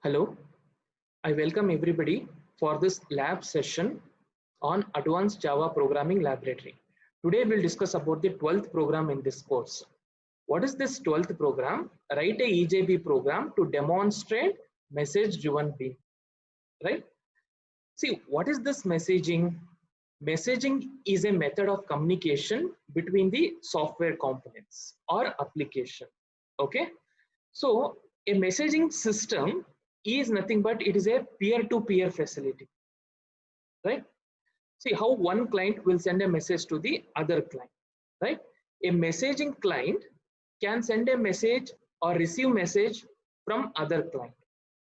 Hello, I welcome everybody for this lab session on Advanced Java Programming Laboratory. Today we'll discuss about the 12th program in this course. What is this 12th program? Write a EJB program to demonstrate message-driven bean, right? See, what is this messaging? Messaging is a method of communication between the software components or application, okay? So a messaging system is nothing but it is a peer-to-peer facility, right? See how one client will send a message to the other client, right? A messaging client can send a message or receive message from other client,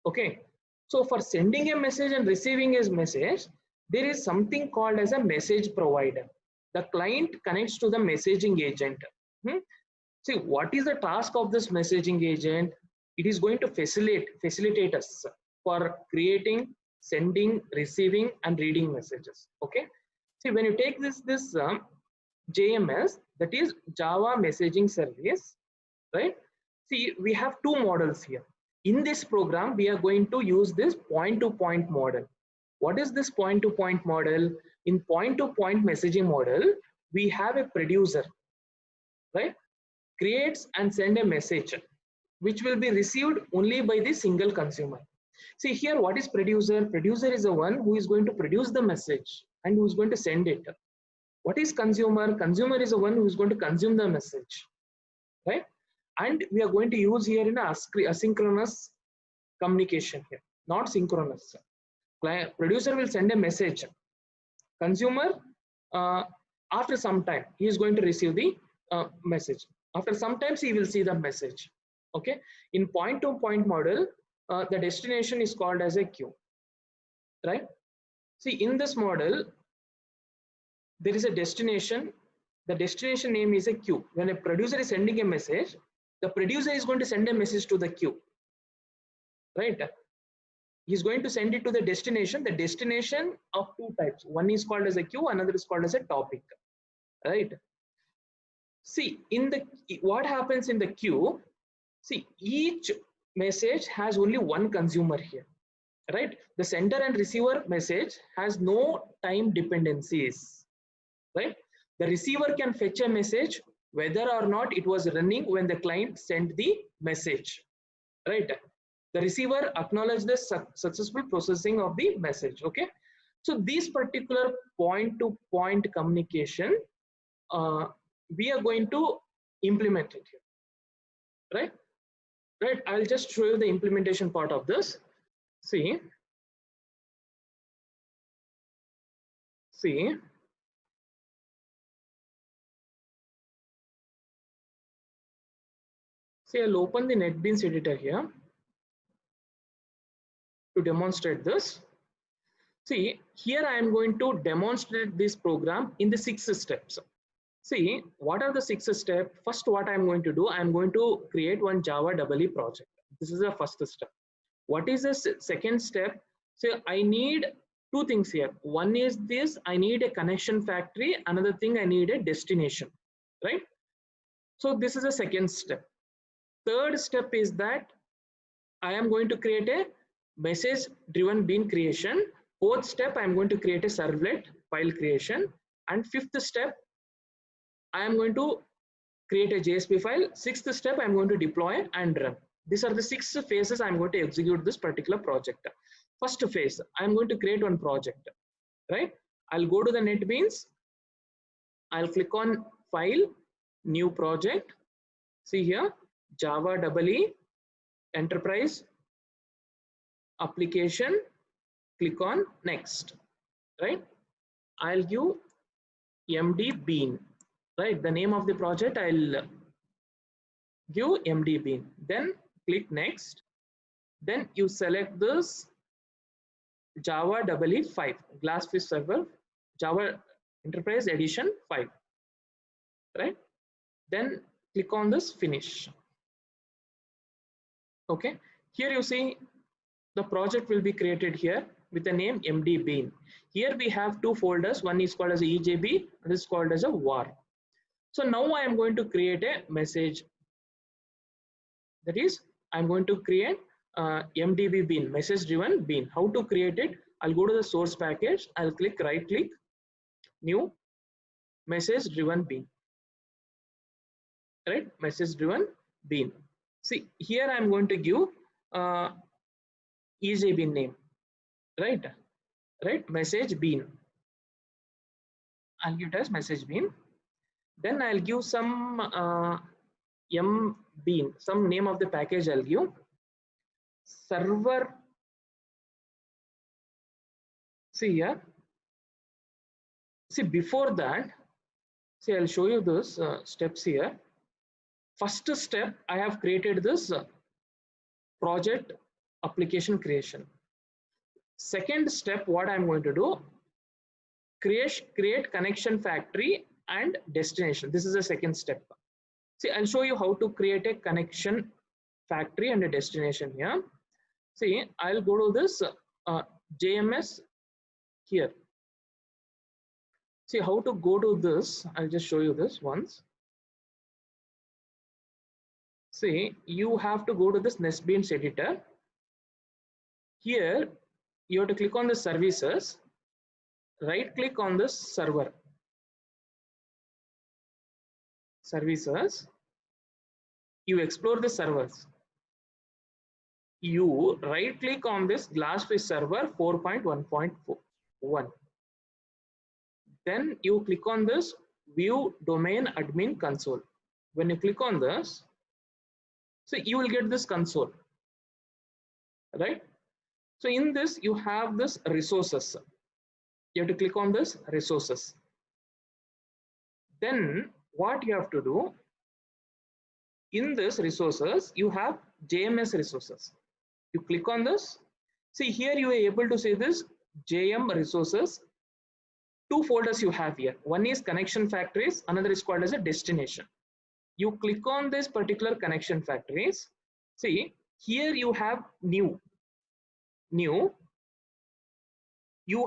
okay? So for sending a message and receiving a message, there is something called as a message provider. The client connects to the messaging agent. See, what is the task of this messaging agent? It is going to facilitate us for creating, sending, receiving, and reading messages. Okay. See, when you take this JMS, that is Java Messaging Service, right? See, we have two models here. In this program, we are going to use this point-to-point model. What is this point-to-point model? In point-to-point messaging model, we have a producer, right? Creates and send a message which will be received only by the single consumer. See here, what is producer? Producer is the one who is going to produce the message and who is going to send it. What is consumer? Consumer is the one who is going to consume the message, right? And we are going to use here in asynchronous communication here, not synchronous. Producer will send a message. Consumer, after some time, he is going to receive the message. After sometimes he will see the message. Okay. In point-to-point model, the destination is called as a queue, right? See, in this model, there is a destination. The destination name is a queue. When a producer is sending a message, the producer is going to send a message to the queue, right? He's going to send it to the destination. The destination of two types. One is called as a queue, another is called as a topic, right? See, what happens in the queue? See, each message has only one consumer here, right? The sender and receiver message has no time dependencies, right? The receiver can fetch a message whether or not it was running when the client sent the message, right? The receiver acknowledges the successful processing of the message, okay? So this particular point-to-point communication, we are going to implement it here, right? Right, I'll just show you the implementation part of this. See, I'll open the NetBeans editor here to demonstrate this. See, here I am going to demonstrate this program in the 6 steps. See, what are the 6 steps? First, what I'm going to do, I'm going to create one Java EE project. This is the first step. What is the second step? So I need two things here. One is this, I need a connection factory. Another thing, I need a destination, right? So this is the second step. Third step is that I am going to create a message-driven bean creation. Fourth step, I am going to create a servlet file creation. And fifth step, I am going to create a JSP file. Sixth step, I am going to deploy and run. These are the 6 phases I am going to execute this particular project. First phase, I am going to create one project, right? I'll go to the NetBeans. I'll click on File, New Project. See here, Java EE, Enterprise, Application. Click on Next, right? I'll give MD Bean. Right, the name of the project, I'll give MD Bean. Then click Next. Then you select this Java EE 5, Glassfish Server, Java Enterprise Edition 5. Right? Then click on this Finish. Okay. Here you see the project will be created here with the name MD Bean. Here we have 2 folders. One is called as EJB, and is called as a WAR. So now I am going to create a message. That is, I'm going to create MDB bean, message driven bean. How to create it? I'll go to the source package. I'll click right click, new, message driven bean. Right, message driven bean. See here I'm going to give EJ name. Right, message bean. I'll give it as message bean. Then I'll give some m bean, some name of the package. I'll give server. See here. See before that. See, I'll show you those steps here. First step, I have created this project application creation. Second step, what I'm going to do, create connection factory and destination. This is the second step. See, I'll show you how to create a connection factory and a destination here. See, I'll go to this JMS here. See how to go to this. I'll just show you this once. See, you have to go to this NetBeans editor. Here, you have to click on the services. Right click on this server. Services. You explore the servers. You right click on this Glassfish server 4.1.1. Then you click on this view domain admin console. When you click on this, so you will get this console, right? So in this, you have this resources. You have to click on this resources. Then what you have to do, in this resources, you have JMS resources. You click on this. See here, you are able to see this JM resources. Two folders you have here. One is connection factories, another is called as a destination. You click on this particular connection factories. See here you have new. You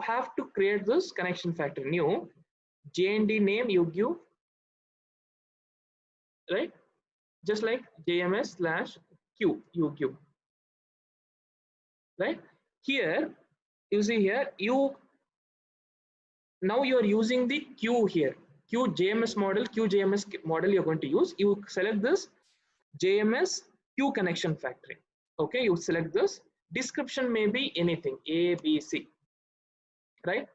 have to create this connection factory. New JND name you give, right? Just like JMS/Q you give, right? Here you see here now you are using the Q here. QJMS model you're going to use. You select this JMS Q connection factory. Okay, you select this. Description may be anything, A, B, C. Right?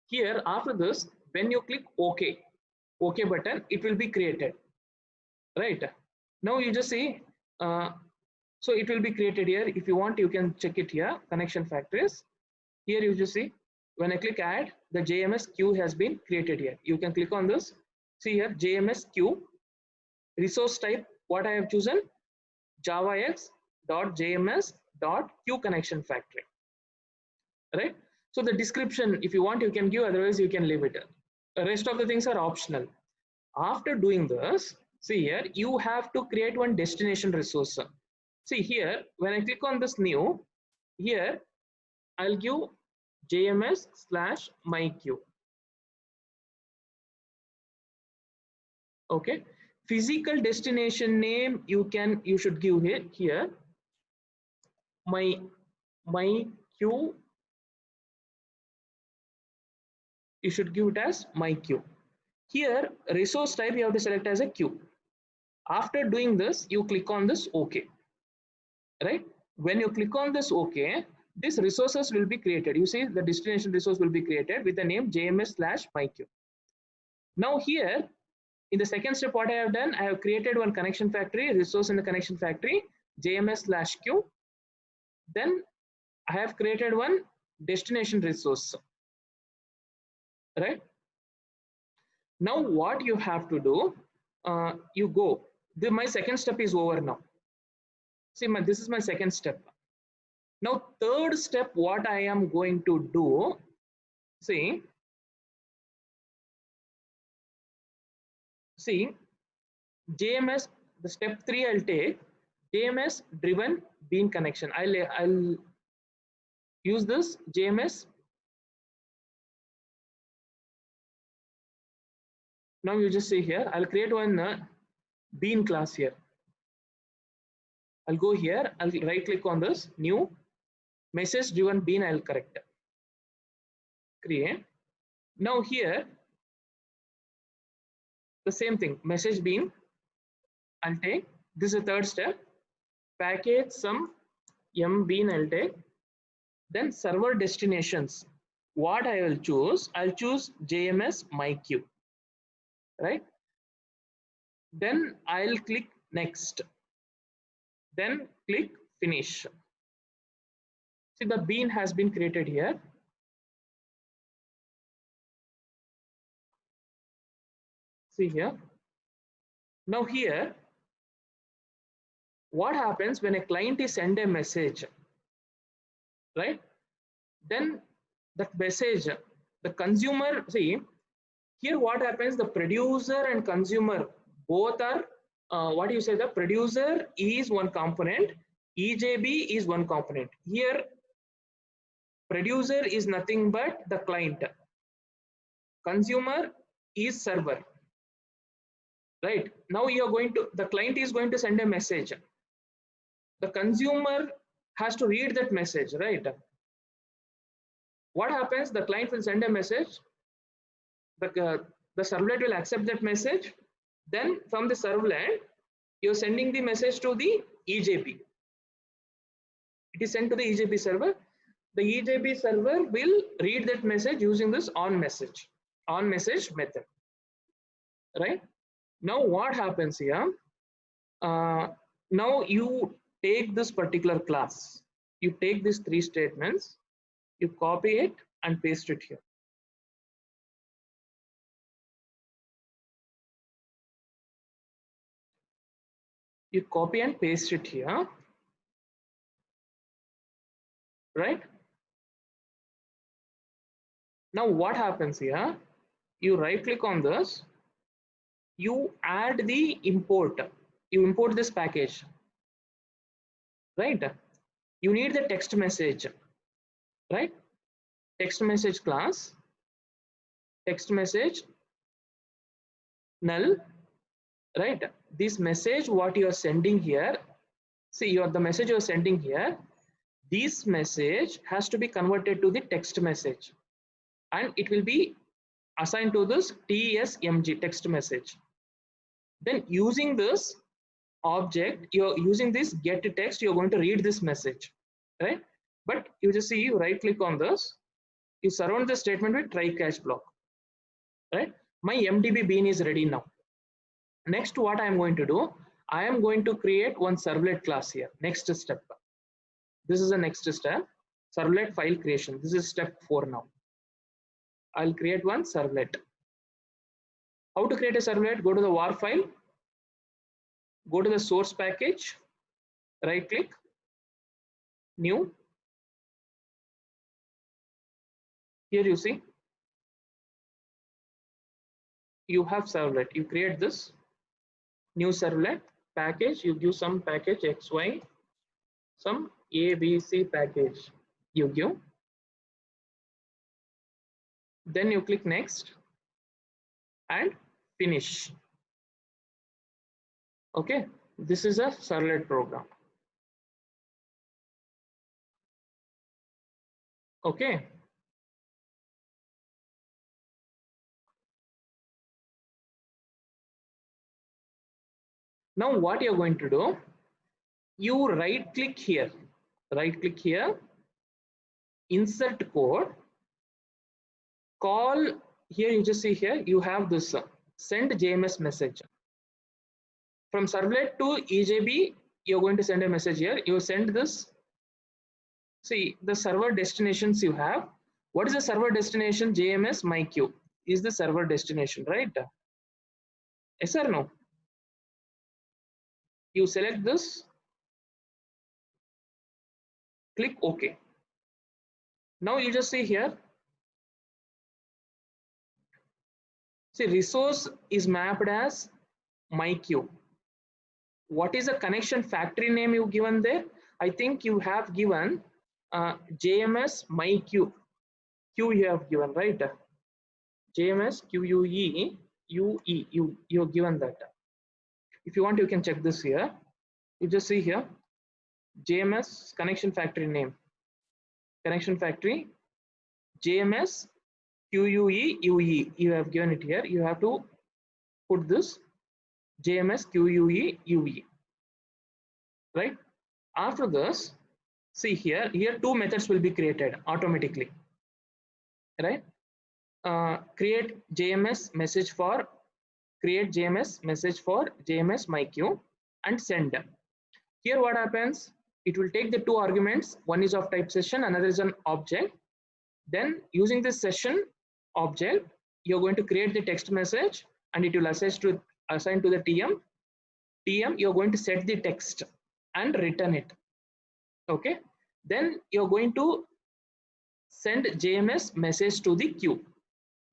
Here after this, when you click OK button, it will be created. Right? Now you just see, so it will be created here. If you want, you can check it here. Connection factories. Here you just see. When I click add, the JMS queue has been created here. You can click on this. See here, JMS queue. Resource type, what I have chosen, javax.jms.queue connection factory. Right? So the description, if you want, you can give, otherwise you can leave it. The rest of the things are optional. After doing this, see here, you have to create one destination resource. See here, when I click on this new, here, I'll give JMS/myQ. Okay, physical destination name you should give here myQ. You should give it as myQ. Here resource type you have to select as a queue. After doing this, you click on this OK. Right? When you click on this OK, these resources will be created. You see the destination resource will be created with the name JMS/myQ. Now here, in the second step, what I have done, I have created one connection factory, resource in the connection factory, JMS/Q. Then I have created one destination resource. Right? Now what you have to do, you go. My second step is over now. See, this is my second step. Now, third step, what I am going to do, see, JMS, the step 3 I'll take, JMS driven bean connection. I'll use this JMS. Now you just see here, I'll create one bean class here. I'll go here, I'll right click on this new message driven bean, I'll correct, create. Now here the same thing, message bean, I'll take, this is the third step, package some m bean, I'll take. Then server destinations, what I will choose, I'll choose JMS MyQ, right? Then I'll click next, then click finish. See, the bean has been created here. See here. Now here, what happens when a client is send a message, right? Then that message, the consumer, see here what happens, the producer and consumer both are, what do you say, the producer is one component, EJB is one component. Here producer is nothing but the client, consumer is server, right? Now you are going to, the client is going to send a message, the consumer has to read that message, right? What happens, the client will send a message, the servlet will accept that message, then from the servlet you're sending the message to the EJB. It is sent to the EJB server. The EJB server will read that message using this on message method, right? Now what happens here, now you take this particular class, you take these three statements, you copy it and paste it here. You copy and paste it here, right? Now what happens here, you right click on this, you add the import, you import this package, right? You need the text message, right? Text message class, text message null, right? This message what you are sending here, see the message you are sending here, this message has to be converted to the text message and it will be assigned to this TSMG text message. Then using this object, you're using this get text, you're going to read this message, right? But you just see, you right click on this, you surround the statement with try catch block, right? My MDB bean is ready now. Next, what I am going to do, I am going to create one servlet class here. Next step, this is the next step, servlet file creation. This is step 4 now. I'll create one servlet. How to create a servlet? Go to the war file, go to the source package, right click, new. Here you see, you have servlet. You create this new servlet package, you give some package XY, some ABC package you give. Then you click next and finish. Okay, this is a servlet program. Okay. Now what you're going to do, you right click here, insert code, call here, you just see here, you have this send JMS message. From servlet to EJB, you're going to send a message here. You send this, see the server destinations you have. What is the server destination? JMS MyQ is the server destination, right? Yes or no? You select this, click OK. Now you just see here, see resource is mapped as MyQ. What is the connection factory name you given there? I think you have given JMS MyQ. Q you have given, right? JMS QUE UE, you have given that. If you want, you can check this here. You just see here, JMS connection factory name, connection factory, JMS QUE UE. You have given it here. You have to put this JMS QUE UE, right? After this, see here two methods will be created automatically, right? Create JMS message for JMS myQ and send. Here what happens? It will take the two arguments. One is of type session, another is an object. Then using this session object, you're going to create the text message and it will assign to the TM. You're going to set the text and return it. Okay. Then you're going to send JMS message to the queue.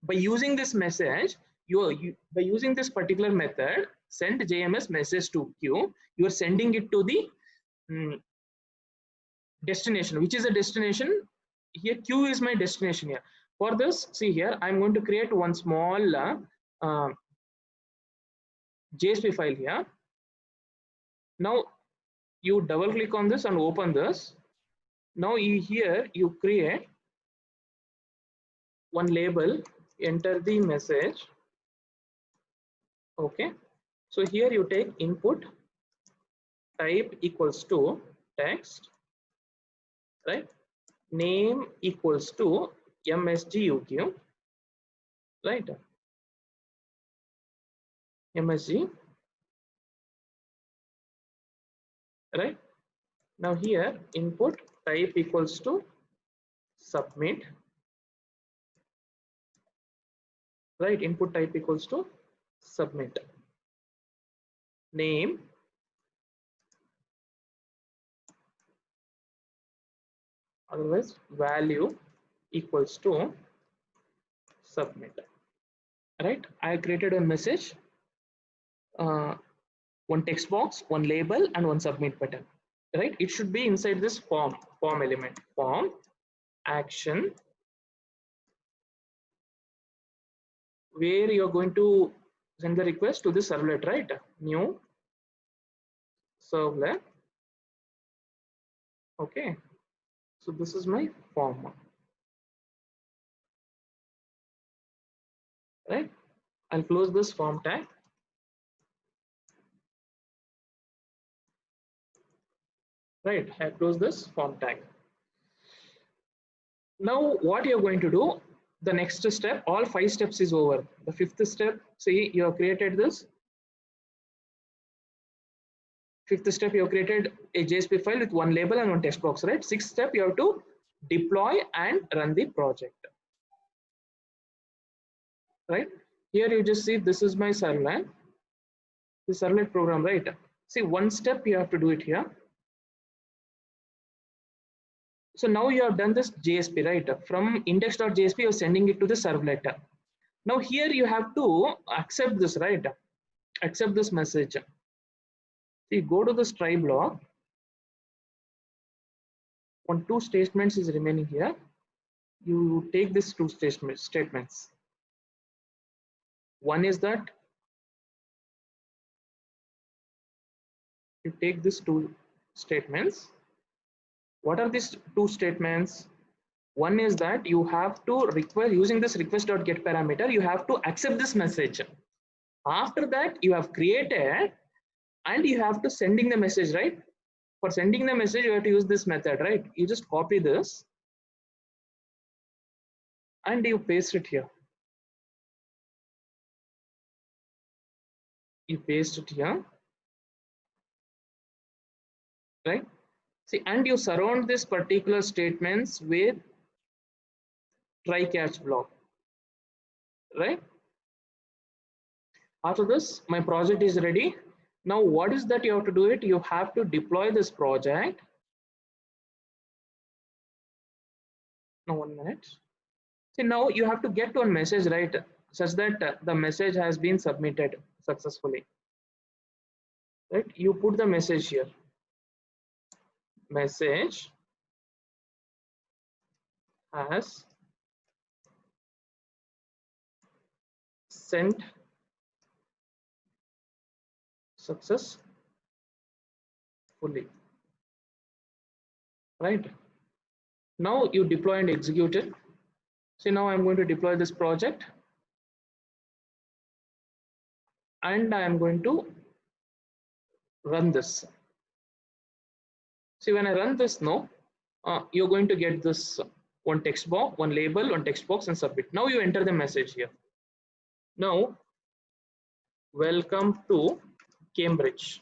By using this message, by using this particular method, send JMS message to queue, you are sending it to the destination. Which is a destination? Here queue is my destination here. For this, see here, I'm going to create one small JSP file here. Now you double click on this and open this. Now here you create one label, enter the message. Okay, so here you take input type equals to text, right? Name equals to MSG right? MSG, right? Now here input type equals to submit, right? Input type equals to submit. Name otherwise value equals to submit, right? I created a message, one text box, one label and one submit button, right? It should be inside this form element, form action, where you're going to send the request to the servlet, right? New servlet. Okay, so this is my form, right? I'll close this form tag. Right, I close this form tag. Now what you're going to do, the next step, all 5 steps is over. The 5th step, see, you have created this. 5th step, you have created a JSP file with one label and one text box, right? 6th step, you have to deploy and run the project, right? Here you just see this is my servlet, the servlet program, right? See, one step you have to do it here. So now you have done this JSP, right? From index.jsp, you're sending it to the servlet. Now here you have to accept this, right? Accept this message. See, go to this try block. 2 statements is remaining here. You take this 2 statements. One is that you take these 2 statements. What are these 2 statements? One is that you have to request, using this request.get parameter, you have to accept this message. After that, you have created and you have to sending the message, right? For sending the message, you have to use this method, right? You just copy this and you paste it here. You paste it here, right? See, and you surround this particular statements with try catch block, right? After this, my project is ready. Now, what is that you have to do it? You have to deploy this project. Now, 1 minute. See, now you have to get one message, right? Such that the message has been submitted successfully, right? You put the message here. Message has sent successfully. right? Now you deploy and execute it. See, now I'm going to deploy this project and I am going to run this. See, when I run this now, you're going to get this one text box, one label, one text box, and submit. Now you enter the message here. Now, welcome to Cambridge.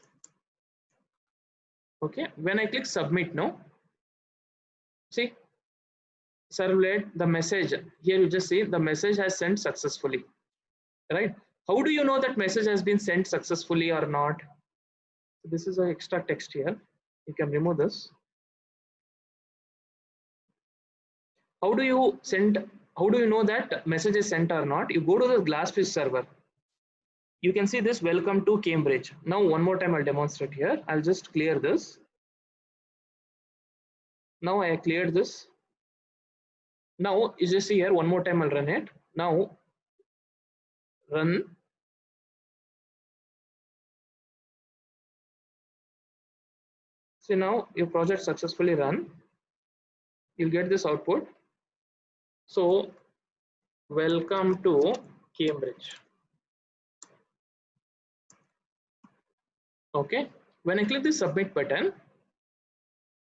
Okay, when I click submit now, see, servlet, the message here, you just see the message has sent successfully, right? How do you know that message has been sent successfully or not? This is an extra text here. You can remove this. How do you know that message is sent or not? You go to the Glassfish server. You can see this welcome to Cambridge. Now one more time I'll demonstrate here. I'll just clear this. Now I cleared this. Now you just see here one more time I'll run it. Now run. See, now your project successfully run. You'll get this output. So welcome to Cambridge. Okay. When I click the submit button,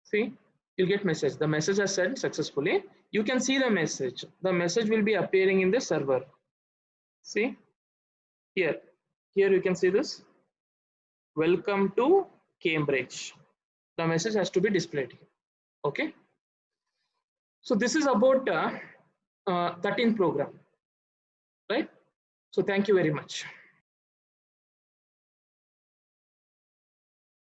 see, you'll get message. The message has sent successfully. You can see the message. The message will be appearing in the server. See here. Here you can see this. Welcome to Cambridge. The message has to be displayed here. Okay. So this is about 13 program, right? So thank you very much.